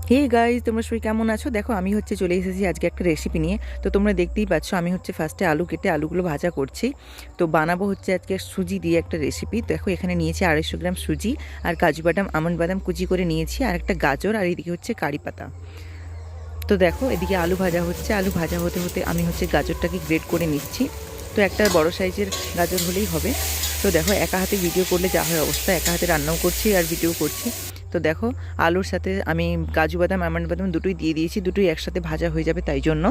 Hey guys, তোমরা সবাই কেমন আছো? দেখো আমি চলে এসেছি আজকে একটা রেসিপি নিয়ে। তো তোমরা দেখতেই পাচ্ছ আমি ফার্স্টে আলু কেটে আলুগুলো ভাজা করছি। তো বানাবো আজকে সুজি দিয়ে একটা রেসিপি। তো দেখো এখানে নিয়েছি 250 গ্রাম সুজি, আর কাজু বাদাম আমন্ড বাদাম কুচি করে নিয়েছি, আর একটা গাজর, আর এদিকে কারি পাতা। তো দেখো এদিকে আলু ভাজা হচ্ছে, আলু ভাজা হতে হতে আমি গাজরটাকে গ্রেট করে নিচ্ছি। তো একটা বড় সাইজের গাজর হলেই হবে। তো দেখো একা হাতে ভিডিও করলে যা হয় অবস্থা, একা হাতে রান্নাও করছি আর ভিডিও করছি। তো দেখো আলুর সাথে আমি কাজু বাদাম আমন্ড বাদাম দুটোই দিয়ে দিয়েছি, দুটোই একসাথে ভাজা হয়ে যাবে, তাই জন্য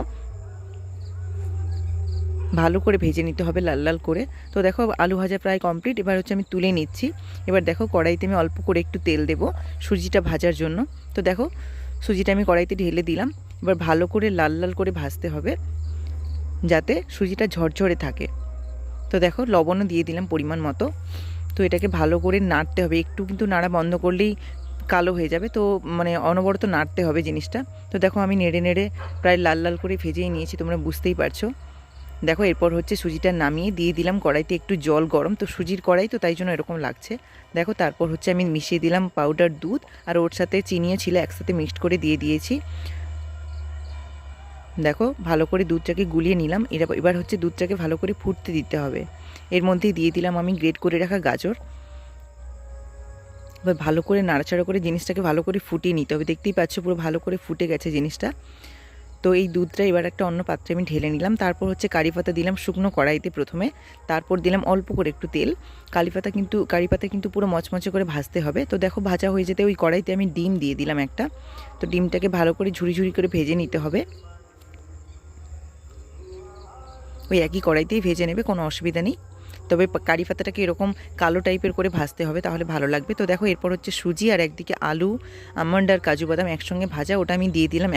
ভালো করে ভেজে নিতে হবে লাল লাল করে। তো দেখো আলু ভাজা প্রায় কমপ্লিট। এবার আমি তুলে নিচ্ছি। এবার দেখো কড়াইতে আমি অল্প করে একটু তেল দেব সুজিটা ভাজার জন্য। তো দেখো সুজিটা আমি কড়াইতে ঢেলে দিলাম। এবার ভালো করে লাল লাল করে ভাজতে হবে যাতে সুজিটা ঝরঝরে থাকে। তো দেখো লবণও দিয়ে দিলাম পরিমাণ মতো। তো এটাকে ভালো করে নাড়তে হবে, একটু কিন্তু নাড়া বন্ধ করলেই কালো হয়ে যাবে। তো অনবরত নাড়তে হবে জিনিসটা। তো দেখো আমি নেড়ে নেড়ে প্রায় লাল লাল করে ভেজেই নিয়েছি, তোমরা বুঝতেই পারছো। দেখো এরপর সুজিটা নামিয়ে দিয়ে দিলাম কড়াইতে একটু জল গরম। তো সুজির কড়াই তো তাই জন্য এরকম লাগছে। দেখো তারপর আমি মিশিয়ে দিলাম পাউডার দুধ, আর ওর সাথে চিনিও ছিল, একসাথে মিক্সড করে দিয়ে দিয়েছি। দেখো ভালো করে দুধটাকে গুলিয়ে নিলাম। এবার দুধটাকে ভালো করে ফুটতে দিতে হবে। এর মধ্যেই দিয়ে দিলাম আমি গ্রেট করে রাখা গাজর। এবার ভালো করে নাড়াচাড়া করে জিনিসটাকে ভালো করে ফুটিয়ে নিতে হবে। দেখতেই পাচ্ছ পুরো ভালো করে ফুটে গেছে জিনিসটা। তো এই দুধটা এবার একটা অন্য পাত্রে আমি ঢেলে নিলাম। তারপর কারি পাতা দিলাম শুকনো কড়াইতে প্রথমে, তারপর দিলাম অল্প করে একটু তেল। কারি পাতা কিন্তু পুরো মচমচে করে ভাজতে হবে। তো দেখো ভাজা হয়ে যেতে ওই কড়াইতে আমি ডিম দিয়ে দিলাম একটা। তো ডিমটাকে ভালো করে ঝুড়ি ঝুড়ি করে ভেজে নিতে হবে। ওই একই কড়াইতেই ভেজে নেবে, কোনো অসুবিধা নেই। তবে কারি পাতাটাকে এরকম কালো টাইপের করে ভাজতে হবে, তাহলে ভালো লাগবে। তো দেখো এরপর সুজি, আর একদিকে আলু আমন্ড আর কাজু বাদাম একসঙ্গে ভাজা, ওটা আমি দিয়ে দিলাম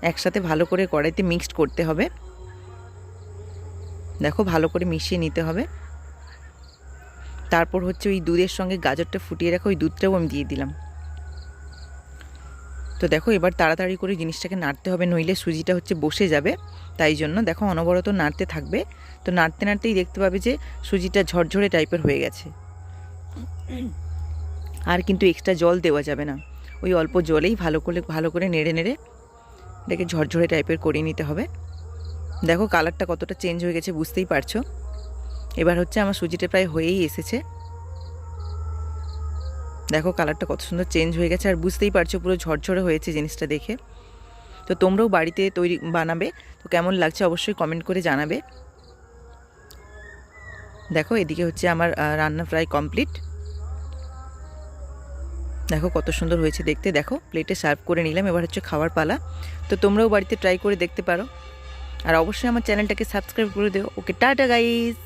একসাথে ভালো করে কড়াইতে মিক্সড করতে হবে। দেখো ভালো করে মিশিয়ে নিতে হবে। তারপর ওই দুধের সঙ্গে গাজরটা ফুটিয়ে রাখা ওই দুধটাও আমি দিয়ে দিলাম। তো দেখো এবার তাড়াতাড়ি করে জিনিসটাকে নাড়তে হবে, নইলে সুজিটা বসে যাবে। তাই জন্য দেখো অনবরত নাড়তে থাকবে। তো নাড়তে নাড়তেই দেখতে পাবে যে সুজিটা ঝরঝরে টাইপের হয়ে গেছে। আর কিন্তু এক্সট্রা জল দেওয়া যাবে না, ওই অল্প জলেই ভালো করে নেড়ে নেড়ে এটাকে ঝরঝরে টাইপের করে নিতে হবে। দেখো কালারটা কতটা চেঞ্জ হয়ে গেছে বুঝতেই পারছো। এবার আমার সুজিটা প্রায় হয়েই এসেছে। দেখো কালারটা কত সুন্দর চেঞ্জ হয়ে গেছে, আর বুঝতেই পারছো পুরো ঝরঝরে হয়েছে জিনিসটা দেখে। তো তোমরাও বাড়িতে বানাবে। তো কেমন লাগছে অবশ্যই কমেন্ট করে জানাবে। দেখো এদিকে আমার রান্না প্রায় কমপ্লিট। দেখো কত সুন্দর হয়েছে দেখতে। দেখো প্লেটে সার্ভ করে নিলাম। এবার খাওয়ার পালা। তো তোমরাও বাড়িতে ট্রাই করে দেখতে পারো, আর অবশ্যই আমার চ্যানেলটাকে সাবস্ক্রাইব করে দিও। ওকে, টাটা গাইস।